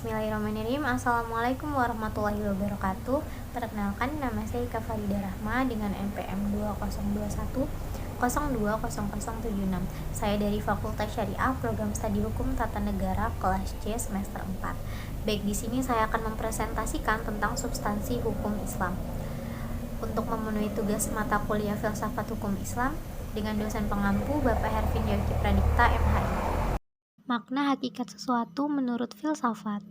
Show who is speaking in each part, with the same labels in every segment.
Speaker 1: Bismillahirrahmanirrahim. Assalamualaikum warahmatullahi wabarakatuh. Perkenalkan, nama saya Ika Farida Rahma dengan NPM 2021 020076. Saya dari Fakultas Syariah, Program Studi Hukum Tata Negara, kelas C semester 4. Baik, di sini saya akan mempresentasikan tentang substansi hukum Islam. Untuk memenuhi tugas mata kuliah Filsafat Hukum Islam dengan dosen pengampu Bapak Hervin Yogi Pradipta, MHI. Makna hakikat sesuatu menurut filsafat.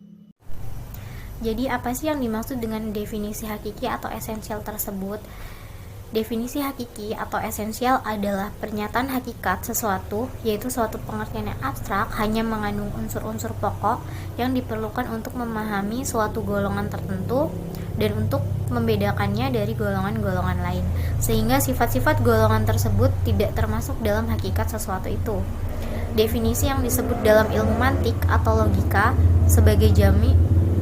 Speaker 1: Jadi apa sih yang dimaksud dengan definisi hakiki atau esensial tersebut? Definisi hakiki atau esensial adalah pernyataan hakikat sesuatu, yaitu suatu pengertian yang abstrak hanya mengandung unsur-unsur pokok yang diperlukan untuk memahami suatu golongan tertentu dan untuk membedakannya dari golongan-golongan lain, sehingga sifat-sifat golongan tersebut tidak termasuk dalam hakikat sesuatu itu. Definisi yang disebut dalam ilmu mantik atau logika sebagai jami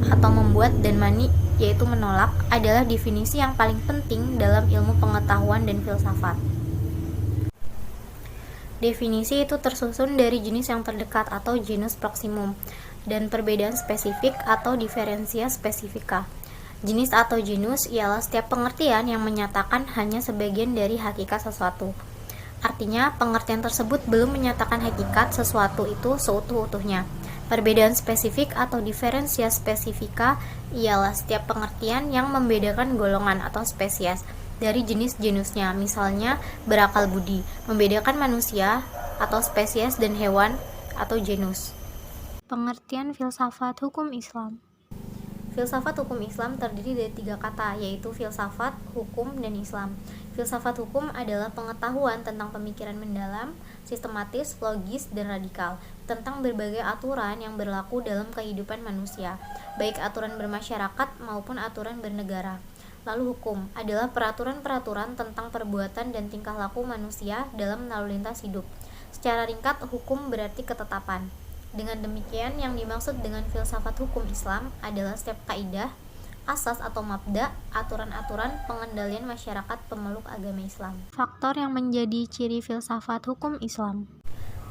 Speaker 1: atau membuat dan mani, yaitu menolak, adalah definisi yang paling penting dalam ilmu pengetahuan dan filsafat. Definisi itu tersusun dari jenis yang terdekat atau genus proximum dan perbedaan spesifik atau diferensia spesifika. Jenis atau genus ialah setiap pengertian yang menyatakan hanya sebagian dari hakikat sesuatu. Artinya, pengertian tersebut belum menyatakan hakikat sesuatu itu seutuh-utuhnya. Perbedaan spesifik atau diferensia spesifika ialah setiap pengertian yang membedakan golongan atau spesies dari jenis-jenisnya, misalnya berakal budi, membedakan manusia atau spesies dan hewan atau genus. Pengertian filsafat hukum Islam. Filsafat hukum Islam terdiri dari 3 kata, yaitu filsafat, hukum, dan Islam. Filsafat hukum adalah pengetahuan tentang pemikiran mendalam, sistematis, logis, dan radikal, tentang berbagai aturan yang berlaku dalam kehidupan manusia, baik aturan bermasyarakat maupun aturan bernegara. Lalu hukum adalah peraturan-peraturan tentang perbuatan dan tingkah laku manusia dalam lalu lintas hidup. Secara ringkat, hukum berarti ketetapan. Dengan demikian, yang dimaksud dengan filsafat hukum Islam adalah setiap kaidah, asas atau mabda, aturan-aturan pengendalian masyarakat pemeluk agama Islam. Faktor yang menjadi ciri filsafat hukum Islam.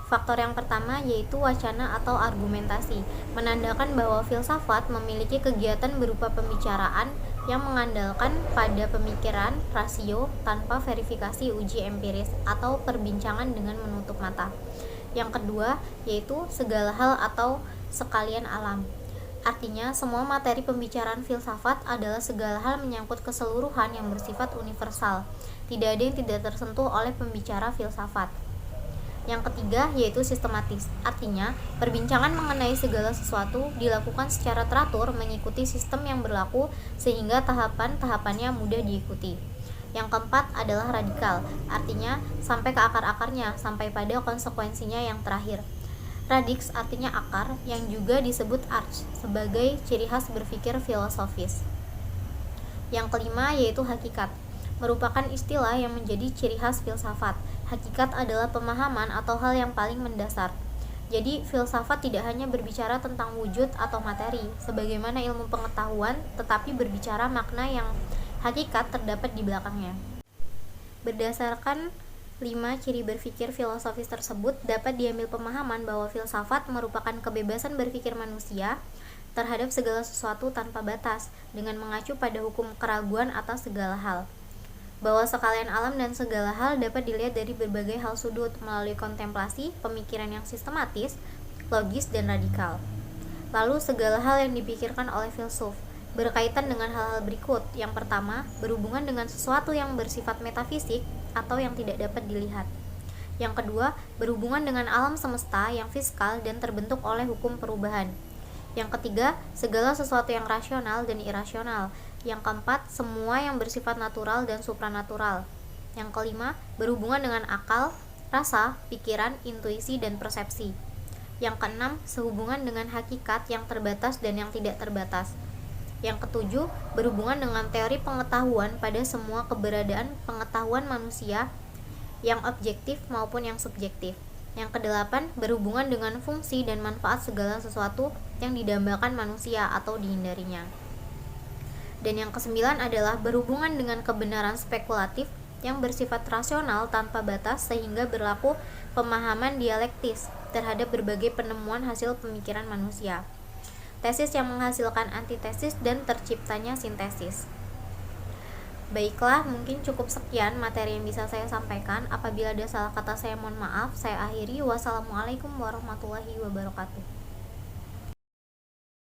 Speaker 1: Faktor yang pertama yaitu wacana atau argumentasi, menandakan bahwa filsafat memiliki kegiatan berupa pembicaraan yang mengandalkan pada pemikiran rasio tanpa verifikasi uji empiris atau perbincangan dengan menutup mata. Yang kedua yaitu segala hal atau sekalian alam. Artinya, semua materi pembicaraan filsafat adalah segala hal menyangkut keseluruhan yang bersifat universal. Tidak ada yang tidak tersentuh oleh pembicara filsafat. Yang ketiga yaitu sistematis. Artinya, perbincangan mengenai segala sesuatu dilakukan secara teratur mengikuti sistem yang berlaku sehingga tahapan-tahapannya mudah diikuti. Yang keempat adalah radikal, artinya sampai ke akar-akarnya, sampai pada konsekuensinya yang terakhir. Radix artinya akar, yang juga disebut arch sebagai ciri khas berpikir filosofis. Yang kelima yaitu hakikat, merupakan istilah yang menjadi ciri khas filsafat. Hakikat adalah pemahaman atau hal yang paling mendasar. Jadi, filsafat tidak hanya berbicara tentang wujud atau materi, sebagaimana ilmu pengetahuan, tetapi berbicara makna yang hakikat terdapat di belakangnya. Berdasarkan 5 ciri berpikir filosofis tersebut, dapat diambil pemahaman bahwa filsafat merupakan kebebasan berpikir manusia terhadap segala sesuatu tanpa batas, dengan mengacu pada hukum keraguan atas segala hal. Bahwa sekalian alam dan segala hal dapat dilihat dari berbagai hal sudut melalui kontemplasi, pemikiran yang sistematis, logis, dan radikal. Lalu segala hal yang dipikirkan oleh filsuf berkaitan dengan hal-hal berikut. Yang pertama, berhubungan dengan sesuatu yang bersifat metafisik atau yang tidak dapat dilihat. Yang kedua, berhubungan dengan alam semesta yang fiskal dan terbentuk oleh hukum perubahan. Yang ketiga, segala sesuatu yang rasional dan irasional. Yang keempat, semua yang bersifat natural dan supranatural. Yang kelima, berhubungan dengan akal, rasa, pikiran, intuisi, dan persepsi. Yang keenam, sehubungan dengan hakikat yang terbatas dan yang tidak terbatas. Yang ketujuh, berhubungan dengan teori pengetahuan pada semua keberadaan pengetahuan manusia yang objektif maupun yang subjektif. Yang kedelapan, berhubungan dengan fungsi dan manfaat segala sesuatu yang didambakan manusia atau dihindarinya. Dan yang kesembilan adalah berhubungan dengan kebenaran spekulatif yang bersifat rasional tanpa batas sehingga berlaku pemahaman dialektis terhadap berbagai penemuan hasil pemikiran manusia. tesis yang menghasilkan antitesis, dan terciptanya sintesis. Baiklah, mungkin cukup sekian materi yang bisa saya sampaikan. Apabila ada salah kata, saya mohon maaf. Saya akhiri. Wassalamualaikum warahmatullahi wabarakatuh.